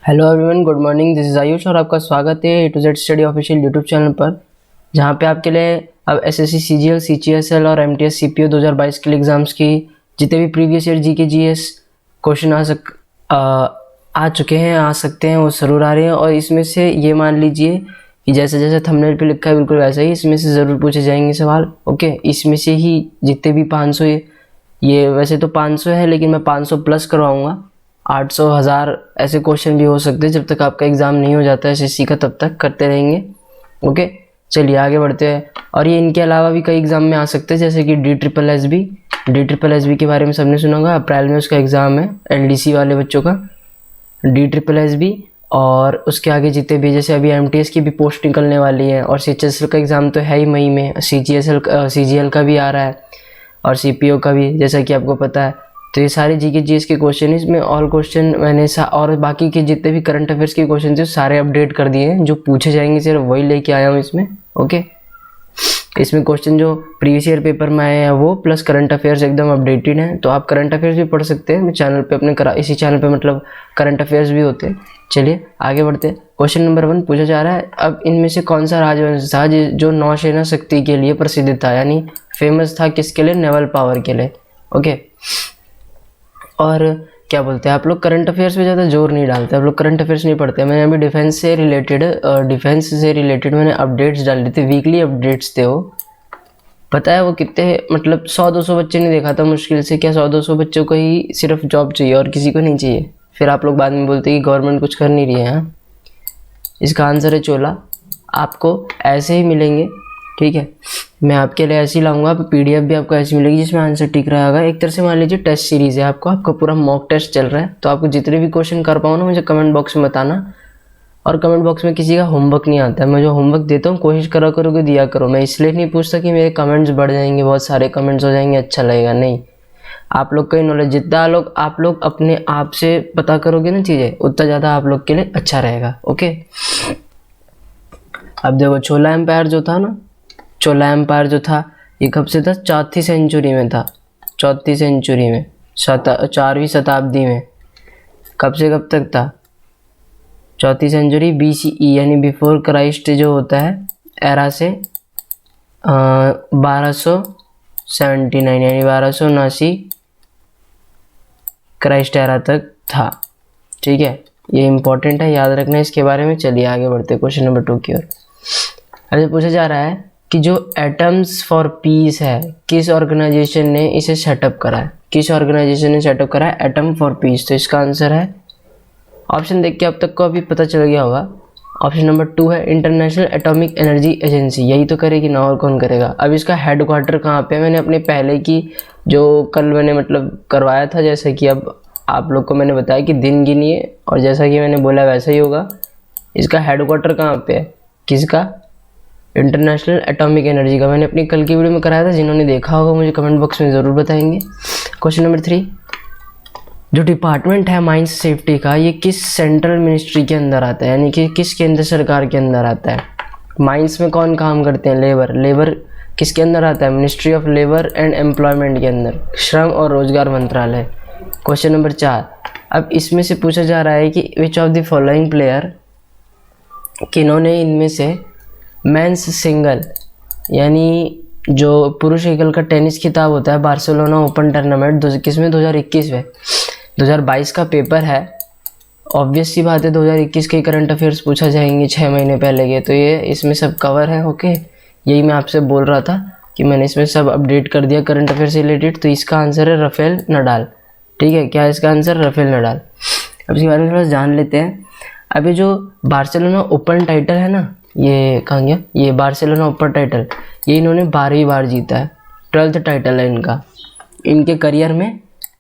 Hello everyone, good morning. This is Ayush और आपका स्वागत है A to Z study official YouTube channel पर, जहां पे आपके लिए अब एसएससी सीजीएल, सीजीएसएल और एमटीएस सीपीओ 2022 के लिए एग्जाम्स की जितने भी previous year GK GS question आ चुके हैं, आ सकते हैं, वो ज़रूर आ रहे हैं। और इसमें से ये मान लीजिए कि जैसे जैसे थंबनेल पे लिखा है बिल्कुल वैसा ही इसमें से ज़रूर पूछे जाएंगे सवाल। ओके, इसमें से ही जितने भी 500, ये वैसे तो 500 है लेकिन मैं 500 प्लस करवाऊँगा। 800, 1000 ऐसे क्वेश्चन भी हो सकते हैं। जब तक आपका एग्ज़ाम नहीं हो जाता है एसएससी का तब तक करते रहेंगे। ओके, चलिए आगे बढ़ते हैं। और ये इनके अलावा भी कई एग्ज़ाम में आ सकते हैं, जैसे कि डी ट्रिपल एस बी के बारे में सबने सुना होगा। अप्रैल में उसका एग्ज़ाम है एलडीसी वाले बच्चों का, डी ट्रिपल एस बी। और उसके आगे जितने भी, जैसे अभी एमटीएस की भी पोस्ट निकलने वाली है, और सीएचएसएल का एग्ज़ाम तो है ही मई में, सीजीएल का भी आ रहा है और सीपीओ का भी, जैसा कि आपको पता है। तो ये सारे जीके जीएस के क्वेश्चन, इसमें ऑल क्वेश्चन मैंने और बाकी के जितने भी करंट अफेयर्स के क्वेश्चन थे सारे अपडेट कर दिए हैं। जो पूछे जाएंगे सिर्फ वही लेके आया हूँ इसमें। ओके, इसमें क्वेश्चन जो प्रीवियस ईयर पेपर में आए हैं वो प्लस करंट अफेयर्स एकदम अपडेटेड हैं, तो आप करंट अफेयर्स भी पढ़ सकते हैं। मैं चैनल पे अपने इसी चैनल पे मतलब करंट अफेयर्स भी होते हैं। चलिए आगे बढ़ते हैं। क्वेश्चन नंबर 1 पूछा जा रहा है, अब इनमें से कौन सा राजवंश था जो नौसेना शक्ति के लिए प्रसिद्ध था, यानी फेमस था किसके लिए? नेवल पावर के लिए। ओके, और क्या बोलते हैं, आप लोग करंट अफेयर्स पे ज़्यादा जोर नहीं डालते, आप लोग करंट अफेयर्स नहीं पढ़ते। मैंने अभी डिफेंस से रिलेटेड मैंने अपडेट्स डाल दी थी, वीकली अपडेट्स थे वो। पता है वो कितने, मतलब 100-200 बच्चे ने देखा था मुश्किल से। क्या 100-200 बच्चों को ही सिर्फ जॉब चाहिए और किसी को नहीं चाहिए? फिर आप लोग बाद में बोलते हैं कि गवर्नमेंट कुछ कर नहीं रही है। हाँ, इसका आंसर है चोला। आपको ऐसे ही मिलेंगे, ठीक है। मैं आपके लिए ऐसे ही लाऊंगा, पीडीएफ भी आपको ऐसी मिलेगी जिसमें आंसर टिक रहा होगा। एक तरह से मान लीजिए टेस्ट सीरीज़ है, आपका पूरा मॉक टेस्ट चल रहा है। तो आपको जितने भी क्वेश्चन कर पाओ ना, मुझे कमेंट बॉक्स में बताना। और कमेंट बॉक्स में किसी का होमवर्क नहीं आता है, मैं जो होमवर्क देता हूँ कोशिश करा करो कि दिया करो। मैं इसलिए नहीं पूछता कि मेरे कमेंट्स बढ़ जाएंगे, बहुत सारे कमेंट्स हो जाएंगे, अच्छा लगेगा, नहीं। आप लोग का नॉलेज जितना आप लोग अपने आप से पता करोगे ना चीज़ें, उतना ज़्यादा आप लोग के लिए अच्छा रहेगा। ओके, अब देखो चोला एम्पायर जो था ना, चोला एम्पायर जो था ये कब से था? 4वीं सेंचुरी में था, 4वीं सेंचुरी में, 4वीं शताब्दी में। कब से कब तक था? 4वीं सेंचुरी BCE यानी बिफोर क्राइस्ट जो होता है एरा से 1279 यानी 1279 क्राइस्ट एरा तक था। ठीक है, ये इंपॉर्टेंट है, याद रखना इसके बारे में। चलिए आगे बढ़ते हैं क्वेश्चन नंबर 2 की ओर। अभी पूछा जा रहा है कि जो एटम्स फॉर पीस है, किस ऑर्गेनाइजेशन ने इसे सेटअप करा है? किस ऑर्गेनाइजेशन ने सेटअप करा है एटम फॉर पीस? तो इसका आंसर है, ऑप्शन देख के अब तक को अभी पता चल गया होगा। ऑप्शन नंबर 2 है इंटरनेशनल एटॉमिक एनर्जी एजेंसी। यही तो करेगी ना, और कौन करेगा? अब इसका हेडक्वार्टर कहाँ पे है? मैंने अपने पहले की जो कल मैंने मतलब करवाया था, जैसे कि अब आप लोग को मैंने बताया कि दिन गिनिए, और जैसा कि मैंने बोला वैसा ही होगा। इसका हेडक्वार्टर कहाँ पे है? किसका? इंटरनेशनल एटॉमिक एनर्जी का। मैंने अपनी कल की वीडियो में कराया था, जिन्होंने देखा होगा मुझे कमेंट बॉक्स में ज़रूर बताएंगे। क्वेश्चन नंबर 3, जो डिपार्टमेंट है माइंस सेफ्टी का, ये किस सेंट्रल मिनिस्ट्री के अंदर आता है, यानी कि किस केंद्र सरकार के अंदर आता है? माइंस में कौन काम करते हैं? लेबर किसके अंदर आता है? Ministry of labour and employment के अंदर, श्रम और रोजगार मंत्रालय। क्वेश्चन नंबर 4, अब इसमें से पूछा जा रहा है कि which of the following player, किन्होंने इनमें से मेंस सिंगल यानी जो पुरुष एकल का टेनिस खिताब होता है बार्सिलोना ओपन टूर्नामेंट, किसमें? 2021 में। 2022 का पेपर है, ऑब्वियस सी बात है 2021 के करंट अफेयर्स पूछा जाएंगे 6 महीने पहले के, तो ये इसमें सब कवर है। ओके, यही मैं आपसे बोल रहा था कि मैंने इसमें सब अपडेट कर दिया करंट अफेयर से रिलेटेड। तो इसका आंसर है राफेल नडाल। ठीक है, क्या इसका आंसर? Rafael Nadal. अब इसके बारे में थोड़ा जान लेते हैं। अभी जो बार्सिलोना ओपन टाइटल है ना, ये कहाँ गया? ये बार्सिलोना ओपन टाइटल, ये इन्होंने 12वीं बार जीता है। 12th टाइटल है इनका, इनके करियर में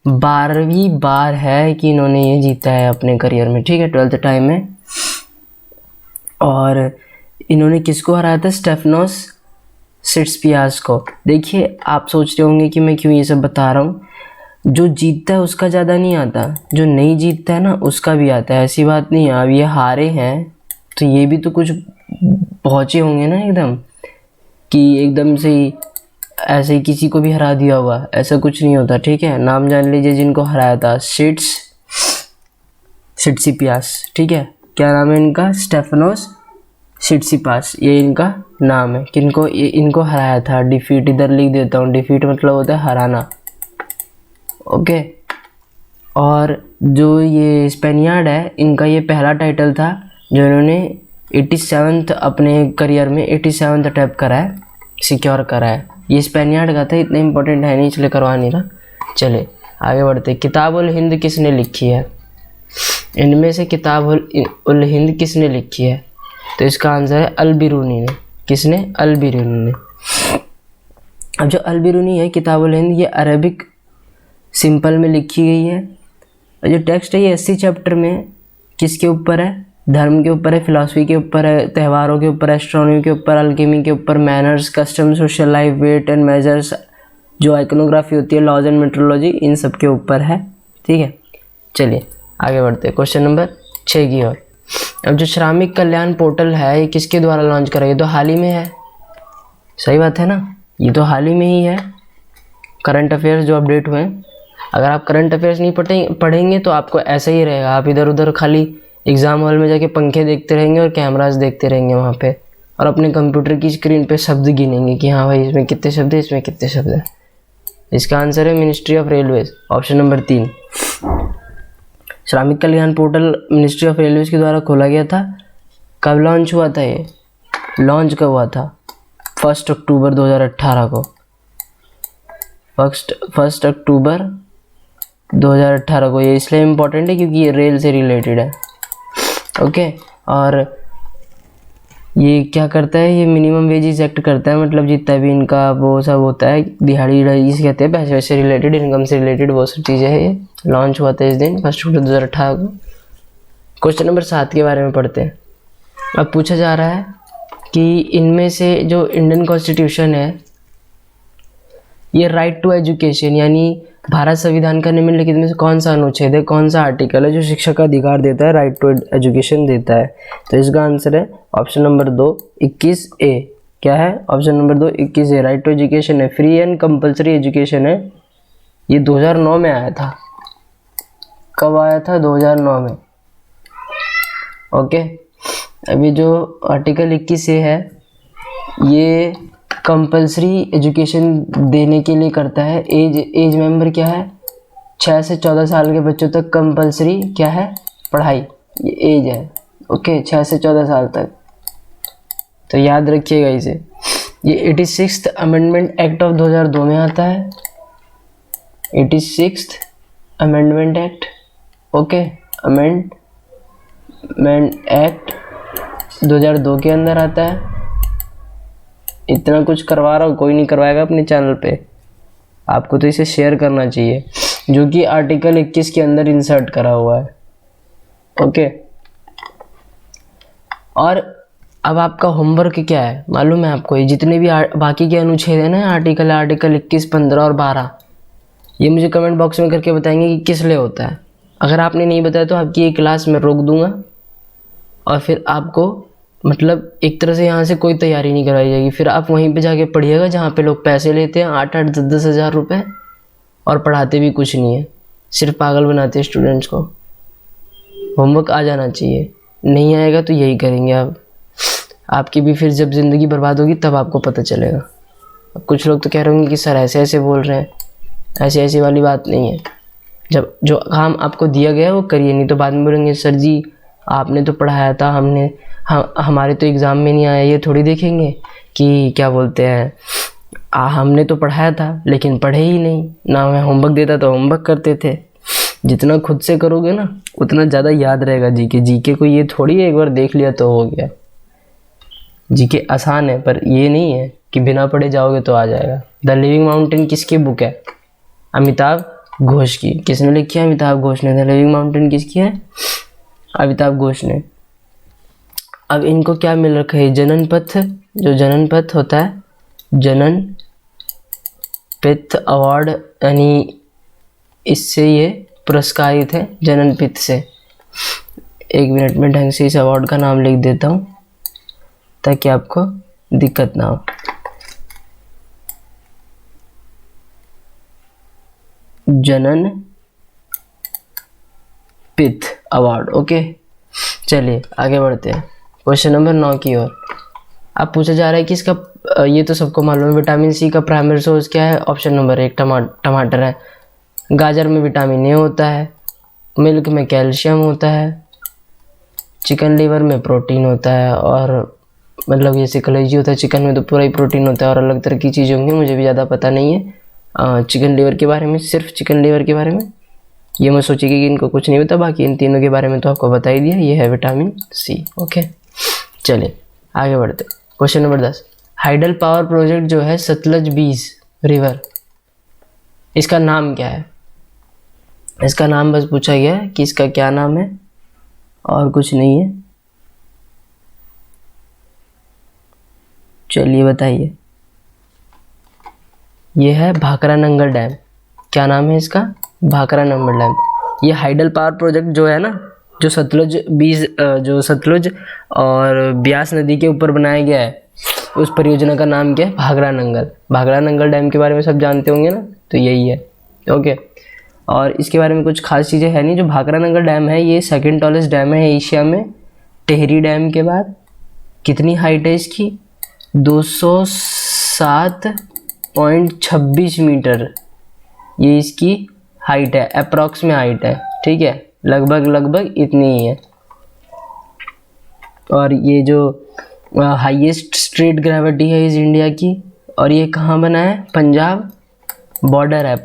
12वीं बार है कि इन्होंने ये जीता है अपने करियर में। ठीक है, 12th टाइम में। और इन्होंने किसको हराया था? स्टेफनोस सिट्सपियास को। देखिए, आप सोच रहे होंगे कि मैं क्यों ये सब बता रहा हूँ। जो जीतता है उसका ज़्यादा नहीं आता, जो नहीं जीतता है ना उसका भी आता है, ऐसी बात नहीं है। अब ये हारे हैं तो ये भी तो कुछ पहुँचे होंगे ना एकदम, कि एकदम से ही ऐसे ही किसी को भी हरा दिया होगा, ऐसा कुछ नहीं होता। ठीक है, नाम जान लीजिए जिनको हराया था। सिट्सिपास, ठीक है। क्या नाम है इनका? स्टेफनोस सिट्सिपास, ये इनका नाम है। किनको? ये इनको हराया था। डिफीट इधर लिख देता हूँ, डिफीट मतलब होता है हराना, ओके। और जो ये स्पेनियार्ड है, इनका ये पहला टाइटल था जो इन्होंने 87th अपने करियर में 87th अटैम्प्ट करा है, सिक्योर करा है। ये स्पेनियार्ड का था, इतना इंपॉर्टेंट है नहीं इसलिए करवा नहीं रहा। चले आगे बढ़ते। किताब उल हिंद किसने लिखी है? इनमें से किताब उल हिंद किसने लिखी है? तो इसका आंसर है अल बिरूनी ने। किसने? अल बिरूनी ने। अब जो अल बिरूनी है, किताब उल हिंद, ये अरबिक सिंपल में लिखी गई है। और जो टेक्स्ट है ये 80 चैप्टर में किसके ऊपर है? धर्म के ऊपर है, फिलॉसफी के ऊपर है, त्योहारों के ऊपर, एस्ट्रोनॉमी के ऊपर, अल्केमी के ऊपर, manners, custom, social life, weight and measures, जो आइकोनोग्राफी होती है, लॉज एंड मेट्रोलॉजी, इन सब के ऊपर है, ठीक है। चलिए आगे बढ़ते हैं क्वेश्चन नंबर 6 की ओर। अब जो श्रमिक कल्याण पोर्टल है, ये किसके द्वारा लॉन्च करा? ये तो हाल ही में है, सही बात है ना, ये तो हाल ही में ही है। करंट अफेयर्स जो अपडेट हुए हैं, अगर आप करंट अफेयर्स नहीं पढ़ेंगे तो आपको ऐसा ही रहेगा, आप इधर उधर खाली एग्ज़ाम हॉल में जाके पंखे देखते रहेंगे और कैमरास देखते रहेंगे वहाँ पे, और अपने कंप्यूटर की स्क्रीन पे शब्द गिनेंगे कि हाँ भाई इसमें कितने शब्द है, इसमें कितने शब्द है। इसका आंसर है ministry of railways, option number 3। श्रमिक कल्याण पोर्टल मिनिस्ट्री ऑफ रेलवेज के द्वारा खोला गया था। कब लॉन्च हुआ था? ये लॉन्च कब हुआ था? 1 अक्टूबर 2018 को। 1 अक्टूबर 2018 को। ये इसलिए इम्पोर्टेंट है क्योंकि ये रेल से रिलेटेड है, ओके। और ये क्या करता है? ये मिनिमम वेजेस एक्ट करता है, मतलब जितना भी इनका वो सब होता है, दिहाड़ी जिसे कहते हैं, पैसे वैसे रिलेटेड, इनकम से रिलेटेड, वो सब चीज़ें हैं। ये लॉन्च हुआ था इस दिन 1 अक्टूबर 2018 को। क्वेश्चन नंबर 7 के बारे में पढ़ते हैं। अब पूछा जा रहा है कि इनमें से जो इंडियन कॉन्स्टिट्यूशन है, ये राइट टू एजुकेशन यानी भारत संविधान का निम्नलिखित में से कौन सा अनुच्छेद है, कौन सा आर्टिकल है जो शिक्षा का अधिकार देता है, राइट टू एजुकेशन देता है? तो इसका आंसर है ऑप्शन नंबर 2, 21A। क्या है? Option number 2, 21A, right to education है। फ्री एंड कंपलसरी एजुकेशन है। ये 2009 में आया था। कब आया था? 2009 में, ओके। अभी जो आर्टिकल 21A है, ये कंपलसरी एजुकेशन देने के लिए करता है। एज मेंबर क्या है? 6 से 14 साल के बच्चों तक कंपलसरी क्या है? पढ़ाई, ये एज है, ओके, 6 से 14 साल तक। तो याद रखिएगा इसे। ये 86th अमेंडमेंट एक्ट ऑफ 2002 में आता है। 86th amendment act, okay, amendment act 2002 के अंदर आता है। इतना कुछ करवा रहा हूँ, कोई नहीं करवाएगा अपने चैनल पे, आपको तो इसे शेयर करना चाहिए, जो कि आर्टिकल 21 के अंदर इंसर्ट करा हुआ है, ओके। और अब आपका होमवर्क क्या है मालूम है आपको? ये जितने भी बाकी के अनुच्छेद हैं ना, आर्टिकल 21, 15 और 12, ये मुझे कमेंट बॉक्स में करके बताएंगे कि किस लिए होता है। अगर आपने नहीं बताया तो आपकी ये क्लास में रोक दूंगा, और फिर आपको मतलब एक तरह से यहाँ से कोई तैयारी नहीं करवाई जाएगी। फिर आप वहीं पे जाके पढ़िएगा जहाँ पे लोग पैसे लेते हैं 8-8, 10-10 हज़ार रुपये, और पढ़ाते भी कुछ नहीं है, सिर्फ पागल बनाते हैं स्टूडेंट्स को। होमवर्क आ जाना चाहिए, नहीं आएगा तो यही करेंगे आप। आपकी भी फिर जब ज़िंदगी बर्बाद होगी तब आपको पता चलेगा। अब कुछ लोग तो कह रहे होंगे कि सर ऐसे ऐसे बोल रहे हैं, ऐसे ऐसी वाली बात नहीं है। जब जो काम आपको दिया गया है वो करिए, नहीं तो बाद में बोलेंगे सर जी आपने तो पढ़ाया था, हमारे तो एग्ज़ाम में नहीं आया। ये थोड़ी देखेंगे कि क्या बोलते हैं, हमने तो पढ़ाया था लेकिन पढ़े ही नहीं, ना मैं होमवर्क देता तो होमवर्क करते थे। जितना खुद से करोगे ना उतना ज़्यादा याद रहेगा। जीके को ये थोड़ी है एक बार देख लिया तो हो गया। जीके आसान है, पर ये नहीं है कि बिना पढ़े जाओगे तो आ जाएगा। द लिविंग माउंटेन किसकी बुक है? अमिताभ घोष की। किसने लिखी है? अमिताभ घोष ने। द लिविंग माउंटेन किसकी है? अमिताभ घोष ने। अब इनको क्या मिल रखा है? जनन पथ, जो जनन पथ होता है, जनन पथ अवार्ड, यानी इससे ये पुरस्कारित है, जनन पथ से। 1 मिनट में ढंग से इस अवार्ड का नाम लिख देता हूँ ताकि आपको दिक्कत ना हो। जनन पथ अवार्ड। ओके, चलिए आगे बढ़ते हैं क्वेश्चन नंबर 9 की ओर। अब पूछा जा रहा है कि इसका ये तो सबको मालूम है, विटामिन सी का प्राइमरी सोर्स क्या है? ऑप्शन नंबर 1 टमाटर है। गाजर में विटामिन ए होता है, मिल्क में कैल्शियम होता है, चिकन लिवर में प्रोटीन होता है, और मतलब जैसे कलेजी होता है चिकन में तो पूरा ही प्रोटीन होता है, और अलग तरह की चीज़ें होंगी, मुझे भी ज़्यादा पता नहीं है चिकन लिवर के बारे में, सिर्फ चिकन लिवर के बारे में ये मत सोचिए कि इनको कुछ नहीं पता, बाकी इन तीनों के बारे में तो आपको बता ही दिया, ये है विटामिन सी। ओके, चलिए आगे बढ़ते। Question number 10, hydel power project जो है सतलज बीस रिवर, इसका नाम क्या है? इसका नाम बस पूछा गया है कि इसका क्या नाम है, और कुछ नहीं है। चलिए बताइए। ये है भाखरा नंगल डैम। क्या नाम है इसका? भाखरा नंगल डैम। ये हाइडल पावर प्रोजेक्ट जो है ना, जो सतलुज और ब्यास नदी के ऊपर बनाया गया है, उस परियोजना का नाम क्या है? भाखरा नंगल डैम के बारे में सब जानते होंगे ना, तो यही है। ओके, और इसके बारे में कुछ खास चीज़ें है नहीं। जो भाखरा नंगल डैम है ये सेकंड टॉलेस्ट डैम है एशिया में, टेहरी डैम के बाद। कितनी हाइट है इसकी? 207.26 मीटर ये इसकी हाइट है, अप्रॉक्स में हाइट है, ठीक है, लगभग इतनी ही है। और ये जो हाईएस्ट स्ट्रेट ग्रेविटी है इस इंडिया की, और ये कहाँ बना है? पंजाब बॉर्डर है,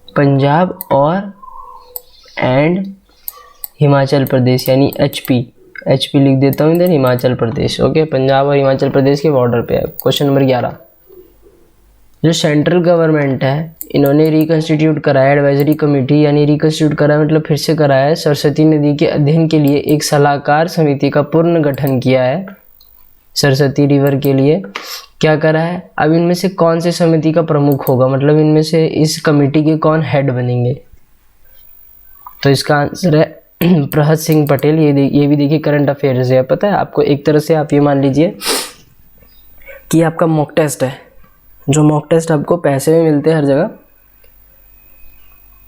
पंजाब और एंड हिमाचल प्रदेश, यानी एचपी लिख देता हूँ इधर, हिमाचल प्रदेश। ओके, पंजाब और हिमाचल प्रदेश के बॉर्डर पे है। क्वेश्चन नंबर 11, जो सेंट्रल गवर्नमेंट है इन्होंने रिकंस्टिट्यूट कराया एडवाइजरी कमेटी, यानी रिकंस्टिट्यूट कराया मतलब फिर से कराया है, सरस्वती नदी के अध्ययन के लिए एक सलाहकार समिति का पूर्ण गठन किया है सरस्वती रिवर के लिए। क्या करा है? अब इनमें से कौन से समिति का प्रमुख होगा, मतलब इनमें से इस कमेटी के कौन हेड बनेंगे? तो इसका आंसर है प्रहत सिंह पटेल। ये भी देखिए करंट अफेयर्स है, पता है आपको। एक तरह से आप ये मान लीजिए कि आपका मॉक टेस्ट है, जो मॉक टेस्ट आपको पैसे में मिलते हैं हर जगह,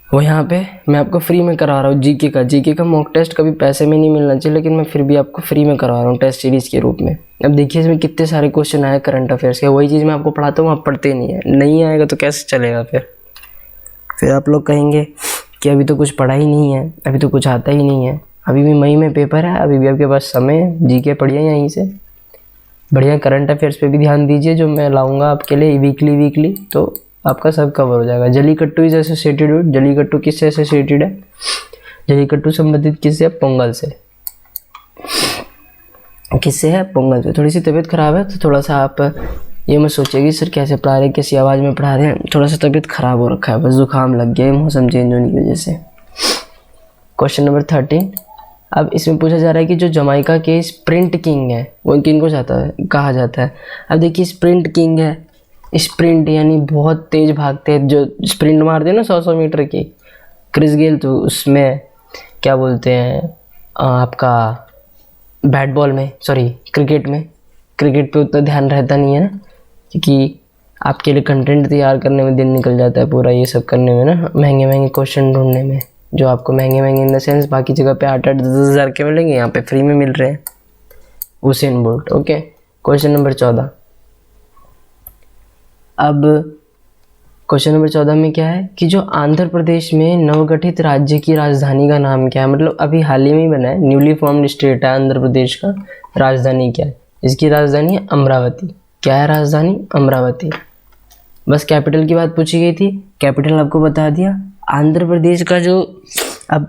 वो यहाँ पे मैं आपको फ्री में करा रहा हूँ। जीके का मॉक टेस्ट कभी पैसे में नहीं मिलना चाहिए, लेकिन मैं फिर भी आपको फ्री में करवा रहा हूँ टेस्ट सीरीज़ के रूप में। अब देखिए इसमें कितने सारे क्वेश्चन आए करंट अफेयर्स के, वही चीज़ मैं आपको पढ़ाता हूँ, आप पढ़ते नहीं है। नहीं आएगा तो कैसे चलेगा? फिर आप लोग कहेंगे कि अभी तो कुछ पढ़ा ही नहीं है, अभी तो कुछ आता ही नहीं है। अभी भी मई में पेपर है, अभी भी आपके पास समय है, जीके पढ़िए यहीं से। बढ़िया करंट अफेयर्स पे भी ध्यान दीजिए, जो मैं लाऊंगा आपके लिए वीकली, तो आपका सब कवर हो जाएगा। Jallikattu is associated with, Jallikattu किससे एसोसिएटेड है? जलीकट्टू संबंधित किससे है? पोंगल से। किससे है? पोंगल से। थोड़ी सी तबीयत खराब है तो थोड़ा सा आप ये मत सोचिए कि सर कैसे पढ़ा रहे हैं, कैसी आवाज़ में पढ़ा रहे हैं, थोड़ा सा तबीयत खराब हो रखा है, बस जुकाम लग गया है मौसम चेंज होने की वजह से। क्वेश्चन नंबर 13, अब इसमें पूछा जा रहा है कि जो जमाइका के स्प्रिंट किंग है वो किन को कहा जाता है? अब देखिए स्प्रिंट किंग है, स्प्रिंट यानी बहुत तेज भागते हैं, जो स्प्रिंट मारते हैं ना 100 मीटर की। क्रिस गेल तो उसमें क्या बोलते हैं आपका बैट बॉल में, सॉरी क्रिकेट पे उतना ध्यान रहता नहीं है ना, क्योंकि आपके लिए कंटेंट तैयार करने में दिन निकल जाता है पूरा, ये सब करने में ना, महंगे क्वेश्चन ढूंढने में, जो आपको महंगे इन द सेंस बाकी जगह पे 8-8, 10-10 हज़ार के मिलेंगे, यहाँ पे फ्री में मिल रहे हैं। Usain bolt. Okay, question number 14, अब क्वेश्चन नंबर 14 में क्या है कि जो आंध्र प्रदेश में नवगठित राज्य की राजधानी का नाम क्या है? मतलब अभी हाल ही में बना है, न्यूली फॉर्म्ड स्टेट है आंध्र प्रदेश का, राजधानी क्या है? इसकी राजधानी है अमरावती। क्या है राजधानी? अमरावती। बस कैपिटल की बात पूछी गई थी, कैपिटल आपको बता दिया। आंध्र प्रदेश का जो अब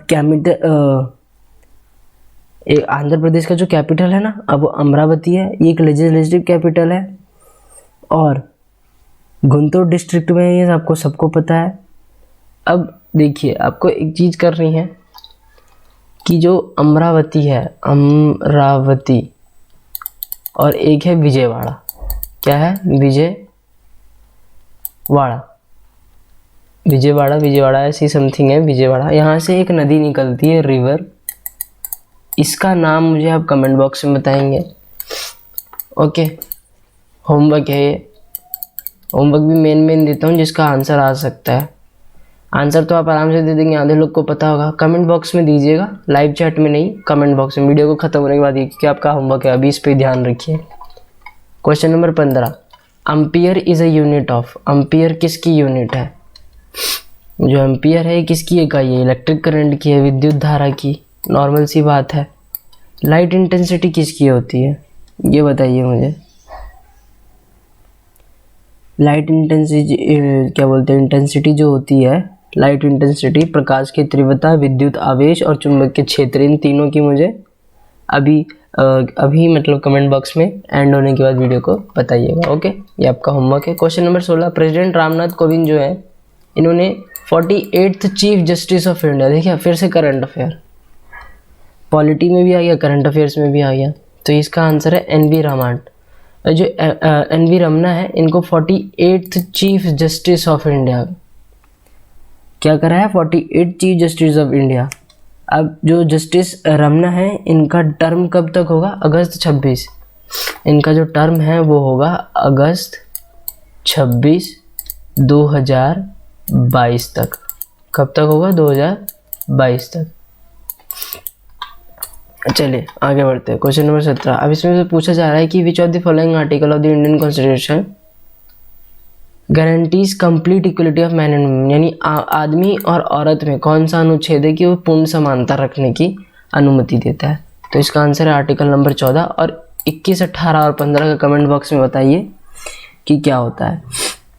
आंध्र प्रदेश का जो कैपिटल है ना, अब वो अमरावती है। ये एक लेजिस्लेटिव कैपिटल है, और गुंटूर डिस्ट्रिक्ट में ये आपको सबको पता है। अब देखिए आपको एक चीज़ कर रही है कि जो अमरावती है, अमरावती, और एक है विजयवाड़ा। क्या है? विजयवाड़ा ऐसी समथिंग है विजयवाड़ा। यहाँ से एक नदी निकलती है, रिवर, इसका नाम मुझे आप कमेंट बॉक्स में बताएंगे। ओके, होमवर्क है ये, होमवर्क भी मेन देता हूँ जिसका आंसर आ सकता है। आंसर तो आप आराम से दे देंगे, आधे लोग को पता होगा। कमेंट बॉक्स में दीजिएगा, लाइव चैट में नहीं, कमेंट बॉक्स में वीडियो को खत्म होने के बाद, क्योंकि आपका होमवर्क है अभी, इस पर ध्यान रखिए। Question number 15, ampere is a unit of. Ampere किसकी यूनिट है? जो एम्पियर है किसकी इकाई है? इलेक्ट्रिक करंट की है, विद्युत धारा की, नॉर्मल सी बात है। लाइट इंटेंसिटी किसकी होती है, ये बताइए मुझे। लाइट इंटेंसिटी क्या बोलते हैं, इंटेंसिटी जो होती है, लाइट इंटेंसिटी, प्रकाश की तीव्रता, विद्युत आवेश और चुंबकीय क्षेत्र, इन तीनों की मुझे अभी मतलब कमेंट बॉक्स में एंड होने के बाद वीडियो को बताइएगा। ओके, ये आपका होमवर्क है। Question number 16, president Ramnath Kovind जो है, इन्होंने 48th chief justice of India, देखिए फिर से करंट अफेयर, पॉलिटी में भी आ गया, करंट अफेयर्स में भी आ गया, तो इसका आंसर है एन वी रमन। जो एन वी रमना है, इनको 48th chief justice of India क्या करा है, 48th chief justice of India. अब जो जस्टिस रमना है, इनका टर्म कब तक होगा? अगस्त 26, इनका जो टर्म है वो होगा अगस्त 26 2022 तक। कब तक होगा? 2022 तक। चलिए आगे बढ़ते हैं। क्वेश्चन नंबर 17, अब इसमें से पूछा जा रहा है कि which of the following article of the Indian constitution guarantees complete equality of man and women, यानी आदमी और औरत में कौन सा अनुच्छेद है कि वो पूर्ण समानता रखने की अनुमति देता है? तो इसका आंसर है आर्टिकल नंबर 14। और 21, 18 और 15 का कमेंट बॉक्स में बताइए कि क्या होता है।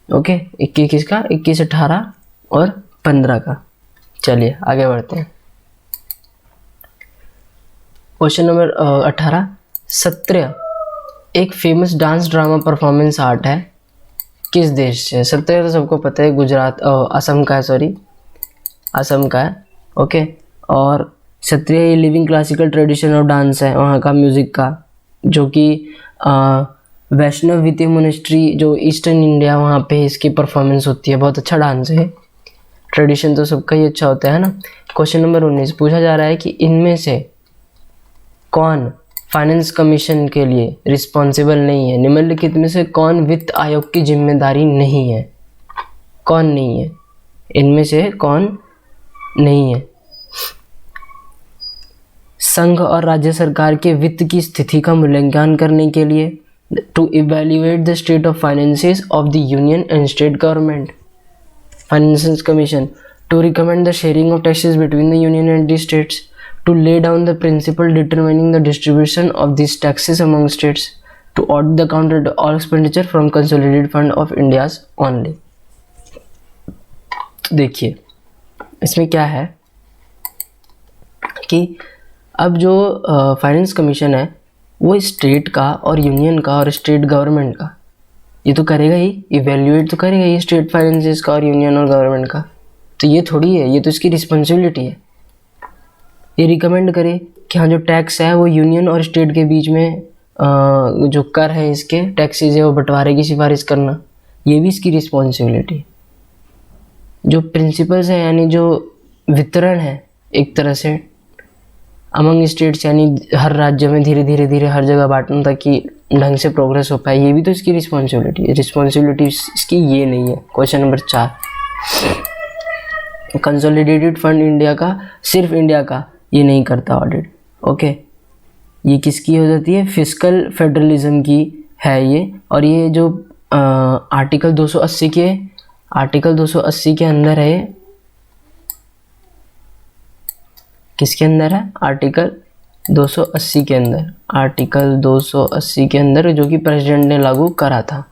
ओके, 21 का, 21, 18 और 15 का। चलिए आगे बढ़ते हैं। क्वेश्चन नंबर 18, सत्रिया एक famous dance drama performance art है, किस देश से? सत्रिया तो सबको पता है, गुजरात, असम का है, सॉरी असम का है। ओके, और सत्रिया ये living classical tradition of dance है वहाँ का, म्यूज़िक का, जो कि वैष्णव विद्या मोनेस्ट्री जो ईस्टर्न इंडिया, वहाँ पे इसकी परफॉर्मेंस होती है। बहुत अच्छा डांस है, ट्रेडिशन तो सबका ही अच्छा होता है ना। क्वेश्चन नंबर 19, पूछा जा रहा है कि इनमें से कौन फाइनेंस कमीशन के लिए रिस्पॉन्सिबल नहीं है? निम्नलिखित में से कौन वित्त आयोग की जिम्मेदारी नहीं है? कौन नहीं है? इनमें से कौन नहीं है? संघ और राज्य सरकार के वित्त की स्थिति का मूल्यांकन करने के लिए, to evaluate the state of finances of the union and state government, finance commission, to recommend the sharing of taxes between the union and the states, to lay down the principle determining the distribution of these taxes among states, to audit the account of all expenditure from consolidated fund of India's only। तो देखिए इसमें क्या है कि अब जो finance commission है वो स्टेट का और यूनियन का और स्टेट गवर्नमेंट का ये तो करेगा ही, इवेल्युएट तो करेगा ही स्टेट फाइनेंसेस का और यूनियन और गवर्नमेंट का। तो ये थोड़ी है, ये तो इसकी रिस्पॉन्सिबिलिटी है। ये रिकमेंड करे कि हाँ जो टैक्स है वो यूनियन और स्टेट के बीच में जो कर है, इसके टैक्सेस है वो बंटवारे की सिफारिश करना, ये भी इसकी रिस्पॉन्सिबिलिटी। जो प्रिंसिपल्स हैं, यानी जो वितरण है एक तरह से अमंग स्टेट्स, यानी हर राज्य में धीरे धीरे हर जगह बांटना ताकि ढंग से प्रोग्रेस हो पाए, ये भी तो इसकी रिस्पॉन्सिबिलिटी है। रिस्पॉन्सिबिलिटी इसकी ये नहीं है। Question number 4, consolidated fund India का, सिर्फ इंडिया का ये नहीं करता ऑडिट। ओके, ये किसकी हो जाती है? फिस्कल फेडरलिज्म की है ये। और ये जो आर्टिकल 280 के अंदर है, किसके अंदर है? आर्टिकल 280 के अंदर, आर्टिकल 280 के अंदर, जो कि प्रेसिडेंट ने लागू करा था।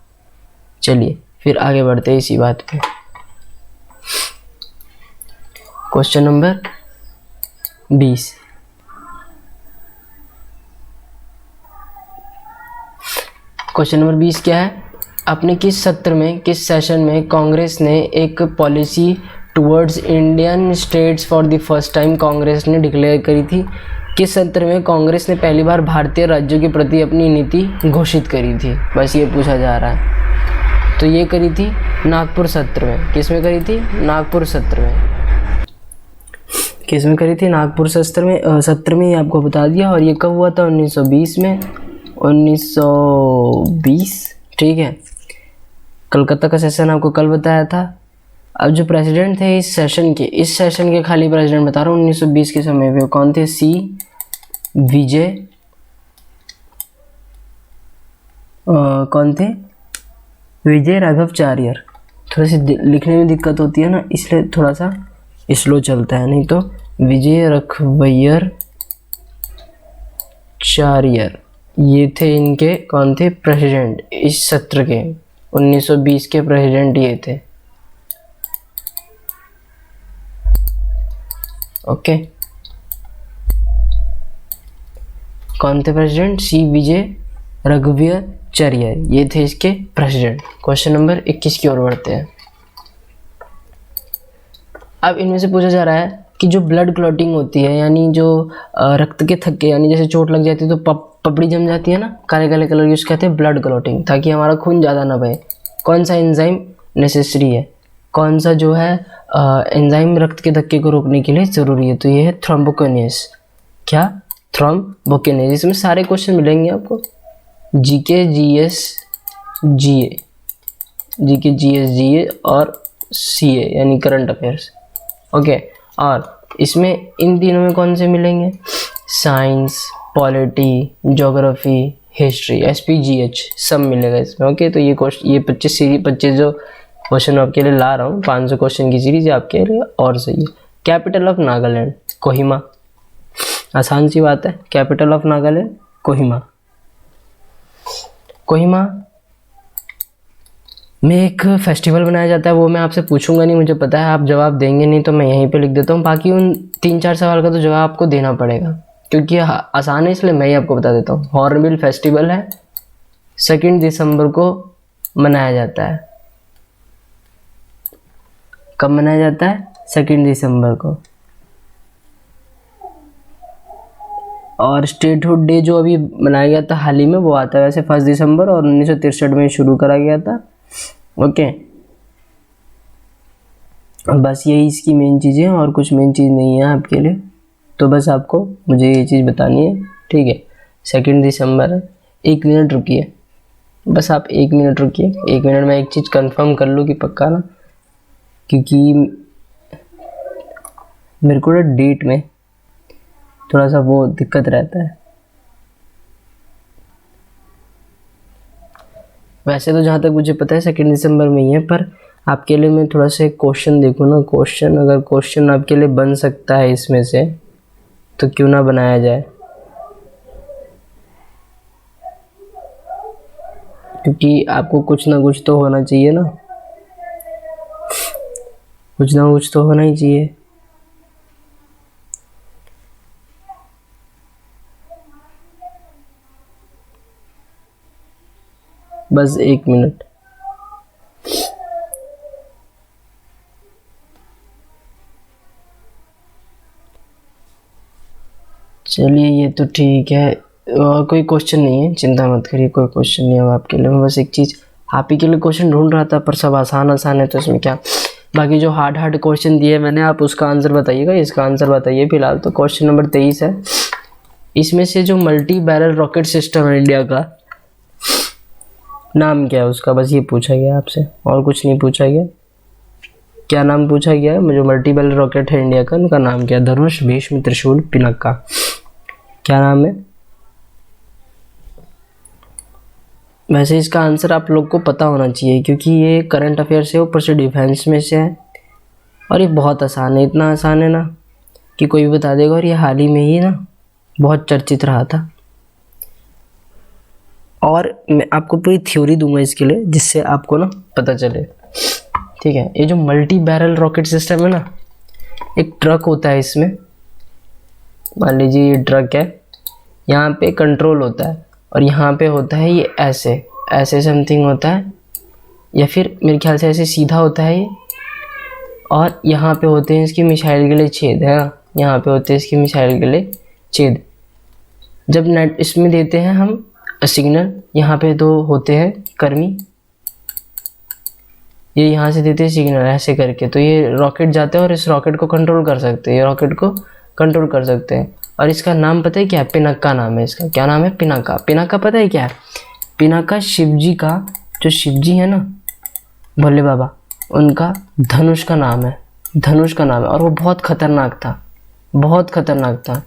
चलिए फिर आगे बढ़ते हैं इसी बात पे। क्वेश्चन नंबर 20, क्वेश्चन नंबर 20 क्या है? अपने किस सत्र में, किस सेशन में कांग्रेस ने एक policy towards Indian states for the first time Congress ने डिक्लेयर करी थी? किस सत्र में कांग्रेस ने पहली बार भारतीय राज्यों के प्रति अपनी नीति घोषित करी थी? बस ये पूछा जा रहा है। तो ये करी थी नागपुर सत्र में। किस में करी थी? नागपुर सत्र में। किस में करी थी? नागपुर सत्र में ये आपको बता दिया। और ये कब हुआ था? 1920 में, 1920, ठीक है। कलकत्ता का सेशन आपको कल बताया था, अब जो प्रेसिडेंट थे इस सेशन के खाली प्रेसिडेंट बता रहा हूँ 1920 के समय पे, कौन थे? सी विजय, कौन थे? विजय राघवाचार्य। थोड़ा सी लिखने में दिक्कत होती है ना, इसलिए थोड़ा सा स्लो चलता है, नहीं तो विजय राघवाचार्य ये थे इनके, कौन थे? प्रेसिडेंट इस सत्र के, 1920 के प्रेसिडेंट ये थे। ओके, कौन थे प्रेसिडेंट? सी विजय राघवाचार्य ये थे इसके प्रेसिडेंट। क्वेश्चन नंबर 21 की ओर बढ़ते हैं। अब इनमें से पूछा जा रहा है कि जो ब्लड क्लॉटिंग होती है, यानी जो रक्त के थक्के, यानी जैसे चोट लग जाती है तो पपड़ी जम जाती है ना काले काले कलर की, उसको कहते हैं ब्लड क्लॉटिंग, ताकि हमारा खून ज़्यादा ना बहे। कौन सा एंजाइम नेसेसरी है? कौन सा जो है एंजाइम रक्त के धक्के को रोकने के लिए ज़रूरी है? तो ये है थ्रोम्बोकिनेस। क्या? थ्रोम्बोकिनेस। इसमें सारे क्वेश्चन मिलेंगे आपको, जीके जीएस जीए और सीए यानी करंट अफेयर्स। ओके, और इसमें इन तीनों में कौन से मिलेंगे? Science, polity, geography, history, SPGH सब मिलेगा इसमें। ओके, तो ये 25 जो क्वेश्चन आपके लिए ला रहा हूँ, 500 क्वेश्चन की सीरीज आपके लिए और सही है। Capital of Nagaland? कोहिमा। आसान सी बात है, कैपिटल ऑफ नागालैंड कोहिमा। कोहिमा में एक फेस्टिवल बनाया जाता है, वो मैं आपसे पूछूंगा नहीं, मुझे पता है आप जवाब देंगे नहीं, तो मैं यहीं पे लिख देता हूँ। बाकी उन 3-4 सवाल का तो जवाब आपको देना पड़ेगा, क्योंकि आसान है, इसलिए मैं ही आपको बता देता हूँ। हॉर्नबिल फेस्टिवल है, 2 दिसंबर को मनाया जाता है। कब मनाया जाता है? 2 दिसंबर को। और स्टेटहुड डे जो अभी मनाया गया था हाल ही में, वो आता है वैसे 1 दिसंबर, और 1963 में शुरू करा गया था। ओके, बस यही इसकी मेन चीज़ें, और कुछ मेन चीज़ नहीं है आपके लिए, तो बस आपको मुझे ये चीज़ बतानी है, ठीक है। 2 दिसंबर है। 1 मिनट रुकिए, बस आप 1 मिनट रुकिए। 1 मिनट में एक चीज़ कंफर्म कर लूँ कि पक्का ना, क्योंकि मेरे को डेट में थोड़ा सा वो दिक्कत रहता है। वैसे तो जहाँ तक मुझे पता है 2 दिसंबर में ही है, पर आपके लिए मैं थोड़ा सा क्वेश्चन देखूँ ना, अगर क्वेश्चन आपके लिए बन सकता है इसमें से, तो क्यों ना बनाया जाए, क्योंकि आपको कुछ ना कुछ तो होना चाहिए ना, कुछ ना कुछ तो होना ही चाहिए। बस 1 मिनट। चलिए, ये तो ठीक है, और कोई क्वेश्चन नहीं है, चिंता मत करिए, कोई क्वेश्चन नहीं है आपके लिए। मैं बस एक चीज़ आप ही के लिए क्वेश्चन ढूंढ रहा था, पर सब आसान है, तो इसमें क्या। बाकी जो हार्ड क्वेश्चन दिए मैंने, आप उसका आंसर बताइएगा, इसका आंसर बताइए। फिलहाल तो क्वेश्चन नंबर 23 है। इसमें से जो मल्टी बैरल रॉकेट सिस्टम है इंडिया का, नाम क्या है उसका? बस ये पूछा गया आपसे, और कुछ नहीं पूछा गया। क्या नाम पूछा गया है? जो मल्टी बैरल रॉकेट है इंडिया का, उनका नाम क्या है? धनुष, भीष्म, त्रिशूल, पिनाका। क्या नाम है? वैसे इसका आंसर आप लोग को पता होना चाहिए, क्योंकि ये करंट अफेयर से, ऊपर से डिफेंस में से है, और ये बहुत आसान है, इतना आसान है ना कि कोई भी बता देगा। और ये हाल ही में ही ना बहुत चर्चित रहा था, और मैं आपको पूरी थ्योरी दूंगा इसके लिए, जिससे आपको ना पता चले, ठीक है। ये जो मल्टी बैरल रॉकेट सिस्टम है ना, एक ट्रक होता है इसमें, मान लीजिए ये ट्रक है, यहाँ पे कंट्रोल होता है, और यहाँ पे होता है ये ऐसे समथिंग होता है, या फिर मेरे ख्याल से ऐसे सीधा होता है ये, और यहाँ पे होते हैं इसकी मिसाइल के लिए छेद, है ना, यहाँ पे होते हैं इसकी मिसाइल के लिए छेद। जब नेट इसमें देते हैं हम सिग्नल, यहाँ पे 2 होते हैं कर्मी, ये यहाँ से देते हैं सिग्नल ऐसे करके, तो ये रॉकेट जाते हैं और इस रॉकेट को कंट्रोल कर सकते हैं, ये रॉकेट को कंट्रोल कर सकते हैं। और इसका नाम पता है क्या है? पिनाका नाम है इसका। क्या नाम है? पिनाका। पिनाका पता है क्या है? पिनाका शिवजी का, जो शिवजी है ना, भोले बाबा, उनका धनुष का नाम है, धनुष का नाम है, और वो बहुत खतरनाक था, बहुत खतरनाक था।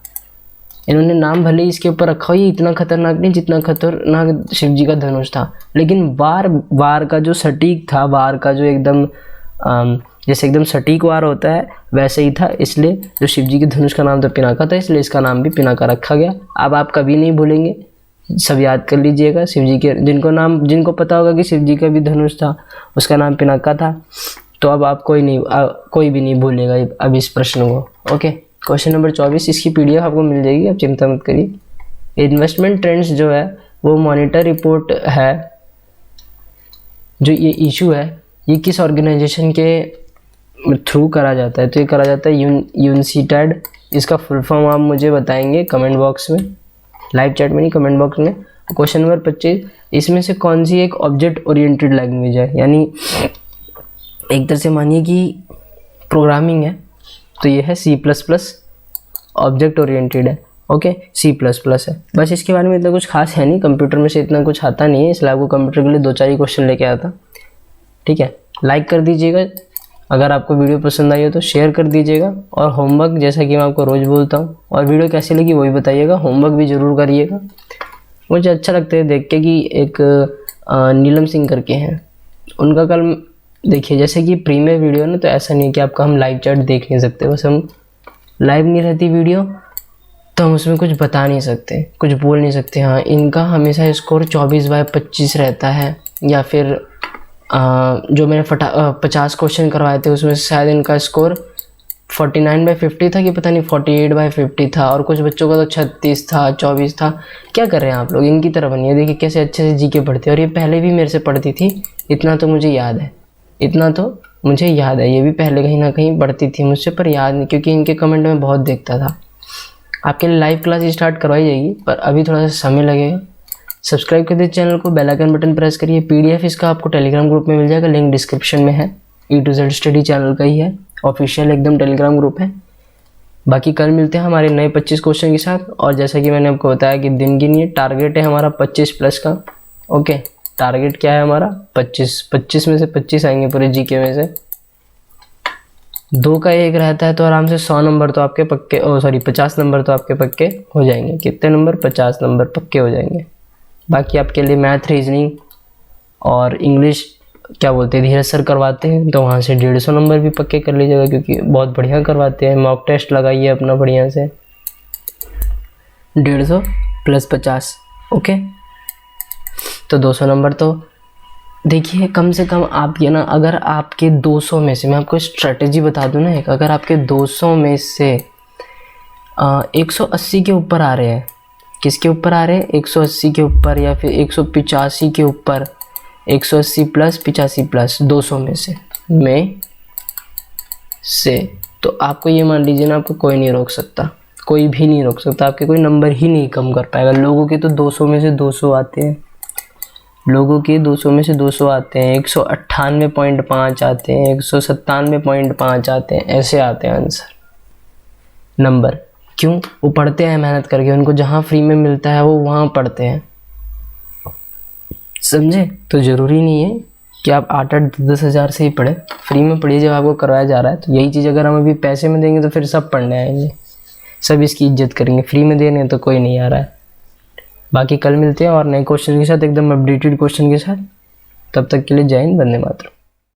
इन्होंने नाम भले ही इसके ऊपर रखा हो, ये इतना खतरनाक नहीं जितना खतरनाक शिव जी का धनुष था, लेकिन वार का जो सटीक था, वार का जो एकदम जैसे एकदम सटीक वार होता है वैसे ही था, इसलिए जो शिव जी के धनुष का नाम तो पिनाका था, इसलिए इसका नाम भी पिनाका रखा गया। अब आप कभी नहीं भूलेंगे, सब याद कर लीजिएगा। शिव जी के जिनको पता होगा कि शिव जी का भी धनुष था, उसका नाम पिनाका था, तो अब आप कोई भी नहीं भूलेगा अब इस प्रश्न को। ओके, क्वेश्चन नंबर 24, इसकी PDF आपको मिल जाएगी, आप चिंता मत करिए। इन्वेस्टमेंट ट्रेंड्स जो है वो मॉनिटर रिपोर्ट है, जो ये इशू है ये किस ऑर्गेनाइजेशन के थ्रू करा जाता है? तो ये करा जाता है यूनसीटेड। इसका फुल फॉर्म आप मुझे बताएंगे कमेंट बॉक्स में, लाइव चैट में नहीं, कमेंट बॉक्स में। क्वेश्चन नंबर 25, इसमें से कौन सी एक ऑब्जेक्ट ओरिएंटेड लैंग्वेज है? यानी एक तरह से मानिए कि प्रोग्रामिंग है, तो ये है C++, ऑब्जेक्ट ओरिएंटेड है। ओके, C++ है। बस इसके बारे में इतना कुछ खास है नहीं, कंप्यूटर में से इतना कुछ आता नहीं है, इसलिए आपको कंप्यूटर के लिए 2-4 ही क्वेश्चन लेके आया था। ठीक है, लाइक कर दीजिएगा, अगर आपको वीडियो पसंद आई हो तो शेयर कर दीजिएगा, और होमवर्क जैसा कि मैं आपको रोज़ बोलता हूँ, और वीडियो कैसी लगी वो भी बताइएगा, होमवर्क भी ज़रूर करिएगा। मुझे अच्छा लगता है देख के कि एक नीलम सिंह करके हैं, उनका कल देखिए, जैसे कि प्रीमियर वीडियो ना, तो ऐसा नहीं है कि आपका हम लाइव चैट देख नहीं सकते, बस हम लाइव नहीं रहती वीडियो तो हम उसमें कुछ बता नहीं सकते, कुछ बोल नहीं सकते। हाँ, इनका हमेशा स्कोर 24/25 रहता है, या फिर जो मैंने 50 क्वेश्चन करवाए थे उसमें शायद इनका स्कोर 49/50 था कि पता नहीं 48/50 था, और कुछ बच्चों का तो 36 था, 24 था। क्या कर रहे हैं आप लोग, इनकी तरह बनिए। देखिए कैसे अच्छे से जीके पढ़ते हैं, और ये पहले भी मेरे से पढ़ती थी, इतना तो मुझे याद है, ये भी पहले कहीं ना कहीं पढ़ती थी मुझसे, पर याद नहीं, क्योंकि इनके कमेंट में बहुत देखता था। आपके लिए लाइव क्लास स्टार्ट करवाई जाएगी, पर अभी थोड़ा सा समय लगेगा। सब्सक्राइब कर दीजिए चैनल को, बेल आइकन बटन प्रेस करिए। PDF इसका आपको टेलीग्राम ग्रुप में मिल जाएगा, लिंक डिस्क्रिप्शन में है। E to Z study channel का ही है, ऑफिशियल एकदम टेलीग्राम ग्रुप है। बाकी कल मिलते हैं हमारे नए 25 क्वेश्चन के साथ, और जैसा कि मैंने आपको बताया कि दिन गिनिए, टारगेट है हमारा 25+ का। ओके, टारगेट क्या है हमारा? 25 में से 25 आएंगे पूरे GK में से। 2 का 1 रहता है तो आराम से 100 नंबर तो आपके पक्के, 50 नंबर तो आपके पक्के हो जाएंगे। कितने नंबर? 50 नंबर पक्के हो जाएंगे। बाकी आपके लिए मैथ, रीजनिंग और इंग्लिश क्या बोलते हैं, धीरज सर करवाते हैं, तो वहाँ से 150 नंबर भी पक्के कर लीजिएगा, क्योंकि बहुत बढ़िया करवाते हैं। मॉक टेस्ट लगाइए अपना बढ़िया से, 150 + 50। ओके, तो 200 नंबर तो देखिए कम से कम आप ये ना, अगर आपके 200 में से, मैं आपको स्ट्रेटेजी बता दूँ ना एक, अगर आपके 200 में से 180 के ऊपर आ रहे हैं, किसके ऊपर आ रहे हैं? 180 के ऊपर, या फिर 185 के ऊपर, 180 + 85+, 200 में से तो आपको ये मान लीजिए ना, आपको कोई नहीं रोक सकता, कोई भी नहीं रोक सकता, आपके कोई नंबर ही नहीं कम कर पाएगा। लोगों के तो 200 में से 200 आते हैं, 200 आते हैं, 198.5 आते हैं, 197.5 आते हैं, ऐसे आते हैं आंसर नंबर। क्यों? वो पढ़ते हैं मेहनत करके, उनको जहाँ फ्री में मिलता है वो वहाँ पढ़ते हैं, समझे? तो ज़रूरी नहीं है कि आप 8-10 हज़ार से ही पढ़े, फ्री में पढ़िए जब आपको करवाया जा रहा है। तो यही चीज़ अगर हम अभी पैसे में देंगे तो फिर सब पढ़ने आएंगे, सब इसकी इज्जत करेंगे। फ्री में दे रहे हैं तो कोई नहीं आ रहा है। बाकी कल मिलते हैं और नए क्वेश्चन के साथ, एकदम अपडेटेड क्वेश्चन के साथ। तब तक के लिए जय हिंद, वंदे मातरम।